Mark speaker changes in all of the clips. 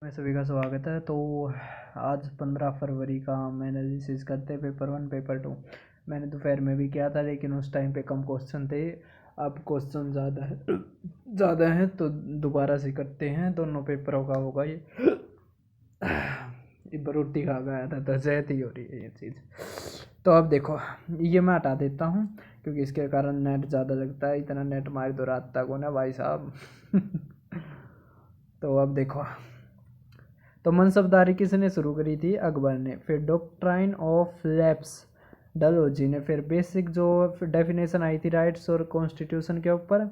Speaker 1: में सभी का स्वागत है। तो आज 15 फरवरी का हम एनालिसिस करते हैं पेपर 1 पेपर 2। मैंने दोपहर में भी किया था, लेकिन उस टाइम पे कम क्वेश्चन थे। अब क्वेश्चन ज़्यादा हैं तो दोबारा से करते हैं। दोनों पेपरों का होगा ये रोटी खा गया था तो जहत ही हो रही है ये चीज़। तो अब देखो, ये मैं हटा देता हूँ क्योंकि इसके कारण नेट ज़्यादा लगता है। इतना नेट मार दो रात तक हो ना भाई साहब। तो अब देखो, तो मनसबदारी किसने शुरू करी थी? अकबर ने। फिर डॉक्ट्राइन ऑफ लैप्स डलहौजी ने। फिर बेसिक जो डेफिनेशन आई थी राइट्स और कॉन्स्टिट्यूशन के ऊपर।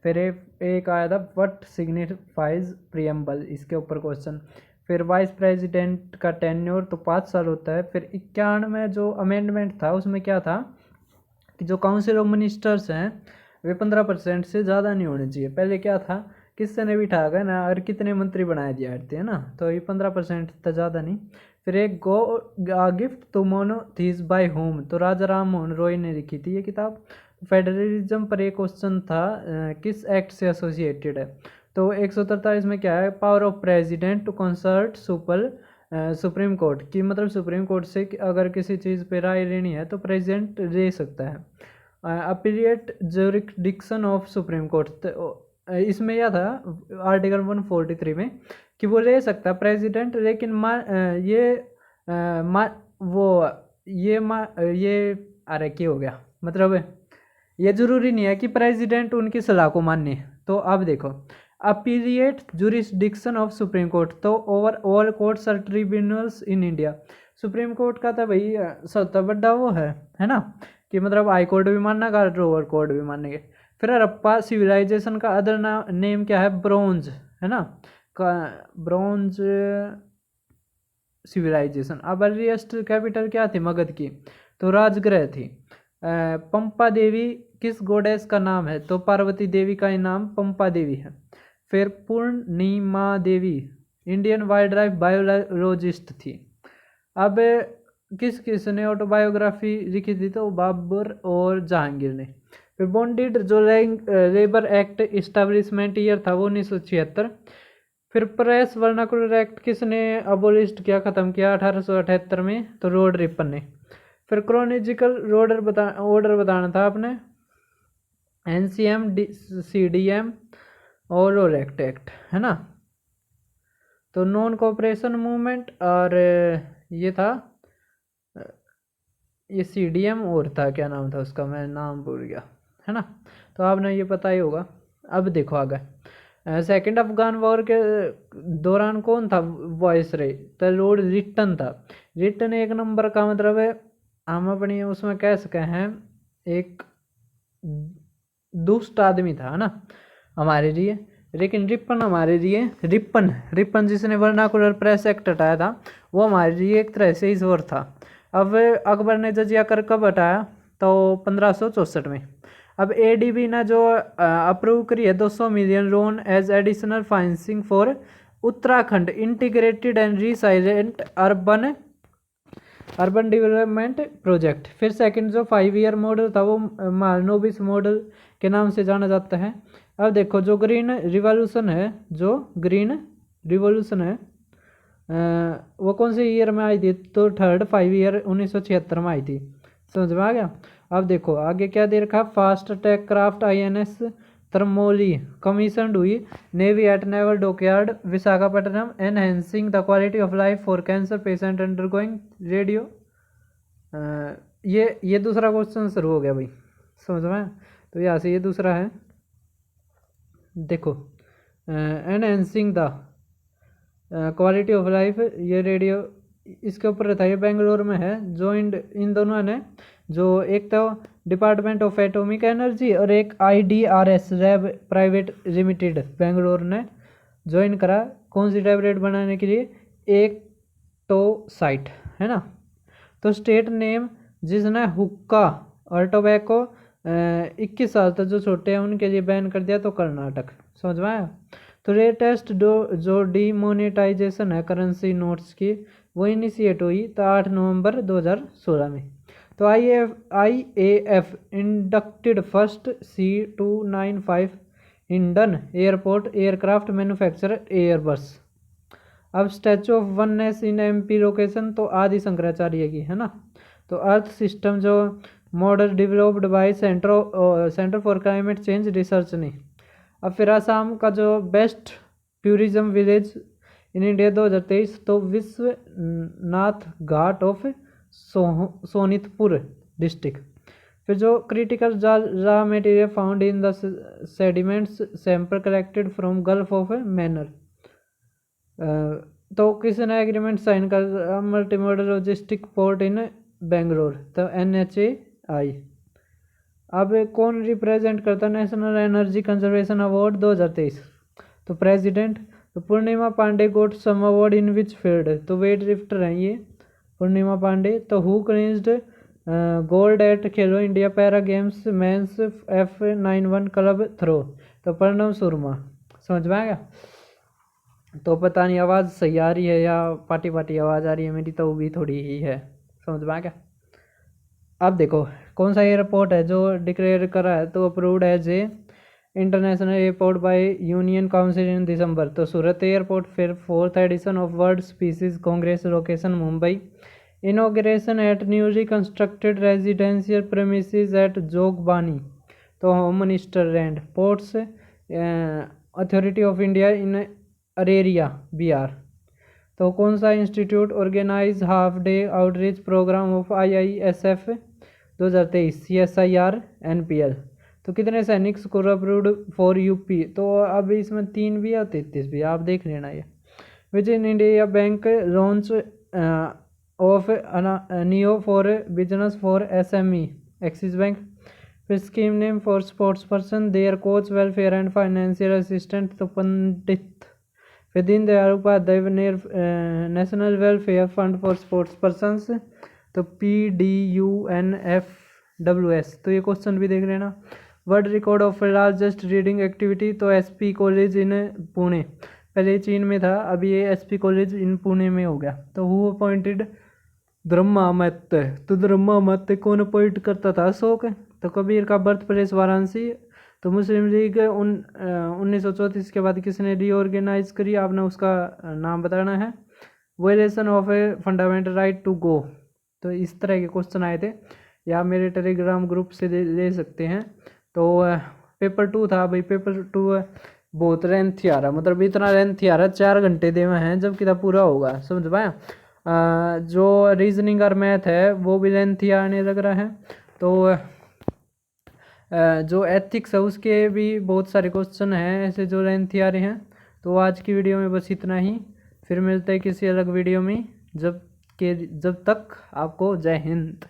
Speaker 1: फिर एक आया था व्हाट सिग्निफाइज प्रियम्बल, इसके ऊपर क्वेश्चन। फिर वाइस प्रेसिडेंट का टेन्योर तो 5 साल होता है। फिर 91 में जो अमेंडमेंट था उसमें क्या था कि जो काउंसिल ऑफ मिनिस्टर्स हैं वे 15% से ज़्यादा नहीं होने चाहिए। पहले क्या था, किससे ने भी ठा ना और कितने मंत्री बनाए दिया करते हैं ना, तो ये 15% तो ज़्यादा नहीं। फिर एक गिफ्ट टू मोनोथीज बाय होम, तो राजा राम मोहन रॉय ने लिखी थी ये किताब। फेडरलिज्म पर एक क्वेश्चन था किस एक्ट से एसोसिएटेड है? तो 143 में क्या है, power of president to consult supreme court की, मतलब सुप्रीम कोर्ट से अगर किसी चीज़ पे राय लेनी है तो प्रेसिडेंट ले सकता है। Appellate jurisdiction of Supreme court, इसमें यह था आर्टिकल 143 में कि वो ले सकता है प्रेसिडेंट, लेकिन ये अरे क्या हो गया, मतलब ये जरूरी नहीं है कि प्रेसिडेंट उनकी सलाह को माने। तो अब देखो, appellate jurisdiction of Supreme Court, तो over all courts or tribunals in India. Supreme Court का तो भाई सबसे बड़ा वो है ना, कि मतलब हाई कोर्ट भी मानना का, लोअर कोर्ट भी मानेंगे। फिर हड़प्पा सिविलाइजेशन का अदर नेम क्या है? ब्रोंज, है ना, ब्रोंज सिविलाइजेशन। अब अर्लीस्ट कैपिटल क्या थी मगध की? तो राजगृह थी। पंपा देवी किस गोडेस का नाम है? तो पार्वती देवी का ही नाम पंपा देवी है। फिर पूर्णिमा देवी इंडियन वाइल्ड लाइफ बायोलॉजिस्ट थी। अब किस ने ऑटोबायोग्राफी लिखी थी? तो बाबर और जहांगीर ने। फिर बॉन्डेड जो लेबर एक्ट इस्टेब्लिशमेंट ईयर था वो 1976। फिर प्रेस वर्नाकुलर एक्ट किसने अबोलिस्ट किया, ख़त्म किया? 1878 में, तो लॉर्ड रिपन ने। फिर क्रोनोलॉजिकल ऑर्डर बताना था आपने, NCM CDM और लॉ एक्ट, है ना। तो नॉन कोऑपरेशन मूवमेंट, और ये था ये CDM और था, क्या नाम था उसका, मैं नाम भूल गया, है ना। तो आपने ये पता ही होगा। अब देखो आगे, सेकेंड अफगान वॉर के दौरान कौन था वायसराय? तो लॉर्ड रिटन था। रिटन एक नंबर का, मतलब है हम अपनी उसमें कह सके हैं एक दुष्ट आदमी था, है ना हमारे लिए। लेकिन रिपन हमारे लिए, रिपन जिसने वर्नाकुलर प्रेस एक्ट हटाया था, वो हमारे लिए एक तरह से ईश्वर था। अब अकबर ने जजिया कर कब हटाया? तो 1564 में। अब ADB ने जो अप्रूव करी है 200 million loan as additional financing for Uttarakhand integrated and resilient urban development project. फिर सेकंड जो 5 ईयर मॉडल था वो मालनोबिस मॉडल के नाम से जाना जाता है। अब देखो, जो ग्रीन रिवॉल्यूशन है वो कौन से ईयर में आई थी? तो थर्ड 5 ईयर 1976 में आई थी। समझ में आ गया। अब देखो आगे क्या दे रखा, fast attack craft INS Tarmugli commissioned हुई navy at naval dockyard Visakhapatnam, enhancing the quality of life for cancer patient undergoing radio. ये दूसरा क्वेश्चन शुरू हो गया भाई, समझ में। तो यहाँ से ये दूसरा है, देखो enhancing the quality of life, ये रेडियो इसके ऊपर रहता है। ये बेंगलोर में है। ज्वाइंट इन दोनों ने, जो एक तो डिपार्टमेंट ऑफ एटॉमिक एनर्जी और एक IDRS lab private limited Bangalore ने ज्वाइन करा। कौन सी टैबलेट बनाने के लिए? एक तो साइट, है ना। तो स्टेट नेम जिसने हुक्का और टोबैको 21 साल तक जो छोटे हैं उनके लिए बैन कर दिया, तो कर्नाटक। समझ में आया। तो लेटेस्ट जो डीमोनेटाइजेशन है करेंसी नोट्स की, वो इनिशिएट हुई तो 8 नवंबर 2016 में। तो IAF इंडक्टेड फर्स्ट C295 इंडन एयरपोर्ट एयरक्राफ्ट मैन्युफैक्चरर एयरबस। अब Statue of Oneness in MP location तो आदि शंकराचार्य की है ना। तो अर्थ सिस्टम जो model developed by Centre for Climate Change Research ने। अब फिर आसाम का जो best tourism village in India 2023 तो विश्वनाथ घाट ऑफ सोनितपुर डिस्ट्रिक्ट। फिर जो critical raw material found in the sediments sample collected from Gulf of manner. तो किसने एग्रीमेंट साइन कर multi modal logistic port in Bangalore तो NHAI। अब कौन रिप्रेजेंट करता नेशनल एनर्जी कंजर्वेशन अवार्ड 2023 तो प्रेसिडेंट। तो Purnima Pandey got some award in which field तो वेट लिफ्टर हैं ये पूर्णिमा पांडे। तो who clinched gold at Khelo India para games men's F91 club throw तो प्रणव शर्मा। समझ में आ गया। तो पता नहीं आवाज़ सही आ रही है या पार्टी पार्टी आवाज़ आ रही है मेरी, तो वो भी थोड़ी ही है। समझ में आ गया। अब देखो कौन सा एयरपोर्ट है जो डिक्लेयर करा है तो approved as a international airport by union council in December तो सूरत एयरपोर्ट। फिर 4th edition of world species congress location Mumbai. Inauguration at newly constructed residential premises at Jogbani तो home minister Land Ports Authority of India in Araria Bihar. तो कौन सा institute organise half day outreach programme of IISF 2023 CSIR NPL। तो कितने सैनिक score approved for UP तो अब इसमें 3 भी या 33 भी आप देख लेना ये। Which in India bank launch of Neo for business for SME Axis Bank. फिर scheme name for sports person their coach welfare and financial assistant तो पंडित। फिर Deendayal Upadhyay national welfare fund for sports persons तो PDUNFWS। तो ये question भी देख लेना। World record of largest reading activity तो SP कॉलेज इन पुणे। पहले चीन में था अभी ये SP कॉलेज इन पुणे में हो गया। तो हु अपॉइंटेड ब्रह्मामत्य तो ब्रह्मामत्य कौन अपॉइंट करता था अशोक। तो कबीर का बर्थ प्लेस वाराणसी। तो मुस्लिम लीग 1934 के बाद किसने रीऑर्गेनाइज करी आपने उसका नाम बताना है। Violation of a fundamental right to go. तो इस तरह के क्वेश्चन आए थे या मेरे टेलीग्राम ग्रुप से ले सकते हैं। तो पेपर 2 था भाई। पेपर 2 बहुत लेंथी आ रहा मतलब इतना लेंथी आ रहा 4 घंटे दे में है जब किताब पूरा होगा। समझ पाया। जो रीजनिंग और मैथ है वो भी लेंथी आने लग रहा है। तो जो एथिक्स है उसके भी बहुत सारे क्वेश्चन हैं ऐसे जो लेंथी आ रहे हैं। तो आज की वीडियो में बस इतना ही। फिर मिलते हैं किसी अलग वीडियो में। जब तक आपको जय हिंद।